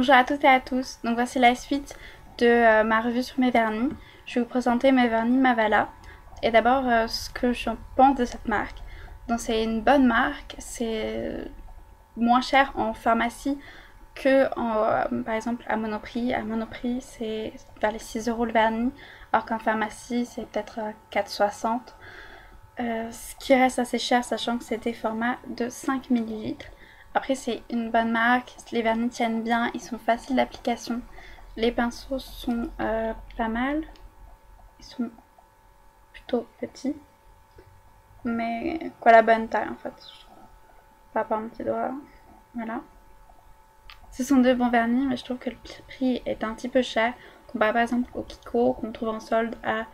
Bonjour à toutes et à tous, donc voici la suite de ma revue sur mes vernis. Je vais vous présenter mes vernis Mavala. Et d'abord ce que je pense de cette marque. Donc c'est une bonne marque, c'est moins cher en pharmacie que par exemple à Monoprix. À Monoprix c'est vers les 6 € le vernis, alors qu'en pharmacie c'est peut-être 4,60 €. Ce qui reste assez cher sachant que c'est des formats de 5 ml. Après c'est une bonne marque, les vernis tiennent bien, ils sont faciles d'application. Les pinceaux sont pas mal, ils sont plutôt petits, mais quoi la bonne taille en fait, pas par mon petit doigt, voilà. Ce sont deux bons vernis, mais je trouve que le prix est un petit peu cher, comparé par exemple au Kiko qu'on trouve en solde à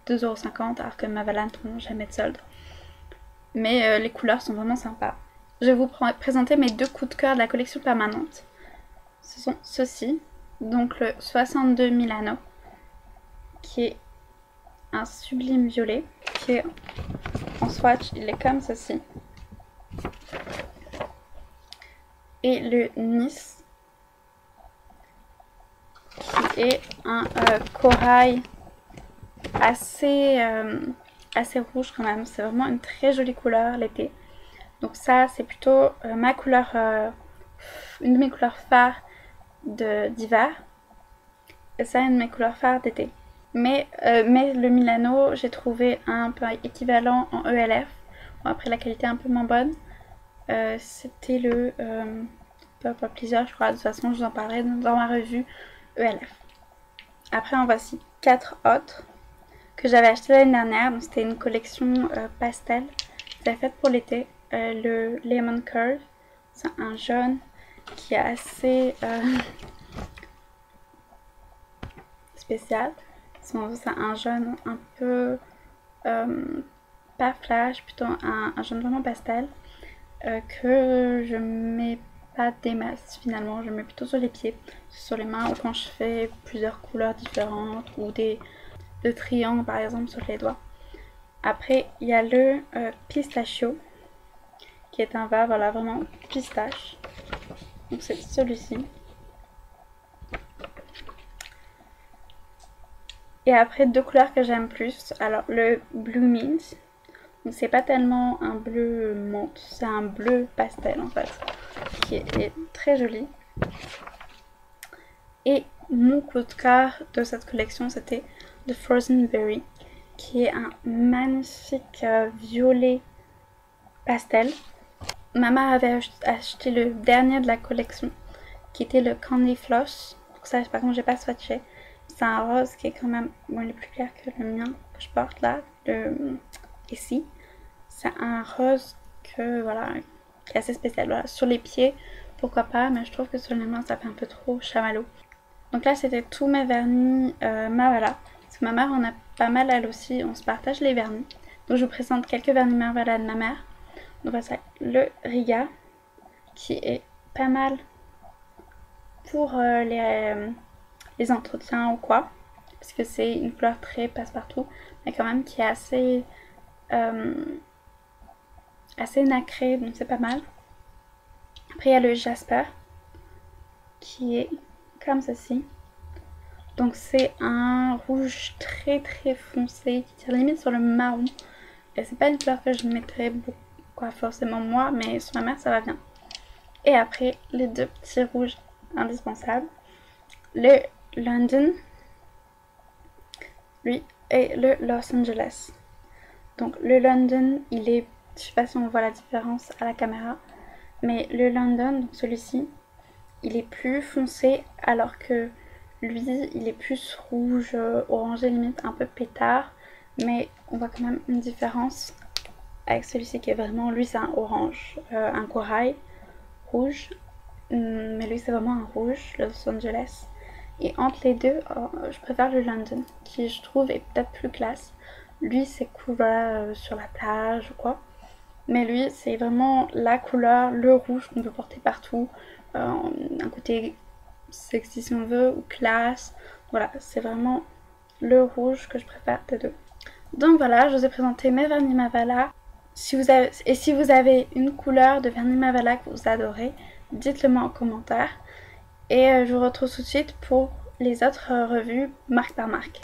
2,50 €, alors que Mavala ne trouve jamais de solde. Mais les couleurs sont vraiment sympas. Je vais vous présenter mes deux coups de cœur de la collection permanente. Ce sont ceux-ci, donc le 62 Milano, qui est un sublime violet, qui est en swatch, il est comme ceci. Et le Nice, qui est un corail assez rouge quand même. C'est vraiment une très jolie couleur l'été. Donc ça, c'est plutôt ma couleur, une de mes couleurs phares d'hiver. Et ça, une de mes couleurs phares d'été. Mais le Milano, j'ai trouvé un peu équivalent en ELF. Bon, après, la qualité est un peu moins bonne. C'était le... pas plusieurs, je crois. De toute façon, je vous en parlerai dans ma revue ELF. Après, en voici 4 autres que j'avais acheté l'année dernière. C'était une collection pastel. C'était faite pour l'été. Le Lemon Curve, c'est un jaune qui est assez spécial. C'est un jaune un peu pas flash, plutôt un jaune vraiment pastel que je mets pas des masses finalement. Je mets plutôt sur les pieds, sur les mains, ou quand je fais plusieurs couleurs différentes ou des triangles par exemple sur les doigts. Après il y a le pistachio, qui est un vert, voilà, vraiment pistache. Donc c'est celui-ci. Et après, deux couleurs que j'aime plus. Alors le Blue Mint, donc c'est pas tellement un bleu menthe, c'est un bleu pastel en fait, qui est très joli. Et mon coup de cœur de cette collection, c'était le Frozen Berry, qui est un magnifique violet pastel. Ma mère avait acheté le dernier de la collection, qui était le Candy Floss. Donc ça, par contre, j'ai pas swatché. C'est un rose qui est quand même, bon, il est plus clair que le mien que je porte là, ici. C'est un rose que, voilà, qui est assez spécial. Voilà. Sur les pieds, pourquoi pas, mais je trouve que sur les mains, ça fait un peu trop chamallow. Donc là, c'était tous mes vernis Mavala. Parce que ma mère en a pas mal, elle aussi, on se partage les vernis. Donc je vous présente quelques vernis Mavala de ma mère. Donc voilà, le Riga, qui est pas mal pour les entretiens ou quoi, parce que c'est une couleur très passe-partout, mais quand même qui est assez nacrée, donc c'est pas mal. Après il y a le Jasper, qui est comme ceci. Donc c'est un rouge très très foncé, qui tire limite sur le marron. Et c'est pas une couleur que je mettrais beaucoup, quoi, forcément moi, mais sur ma mère ça va bien. Et après les deux petits rouges indispensables, le London, lui, et le Los Angeles. Donc le London, il est, je sais pas si on voit la différence à la caméra, mais le London, donc celui-ci, il est plus foncé, alors que lui, il est plus rouge, orangé limite, un peu pétard, mais on voit quand même une différence avec celui-ci qui est vraiment, lui c'est un orange, un corail rouge, mais lui c'est vraiment un rouge, Los Angeles. Et entre les deux, je préfère le London, qui je trouve est peut-être plus classe. Lui c'est cool, voilà, sur la plage ou quoi. Mais lui c'est vraiment la couleur, le rouge qu'on peut porter partout. Un côté sexy si on veut, ou classe. Voilà, c'est vraiment le rouge que je préfère des deux. Donc voilà, je vous ai présenté mes vernis Mavala. Si vous avez une couleur de vernis Mavala que vous adorez, dites-le moi en commentaire. Et je vous retrouve tout de suite pour les autres revues marque par marque.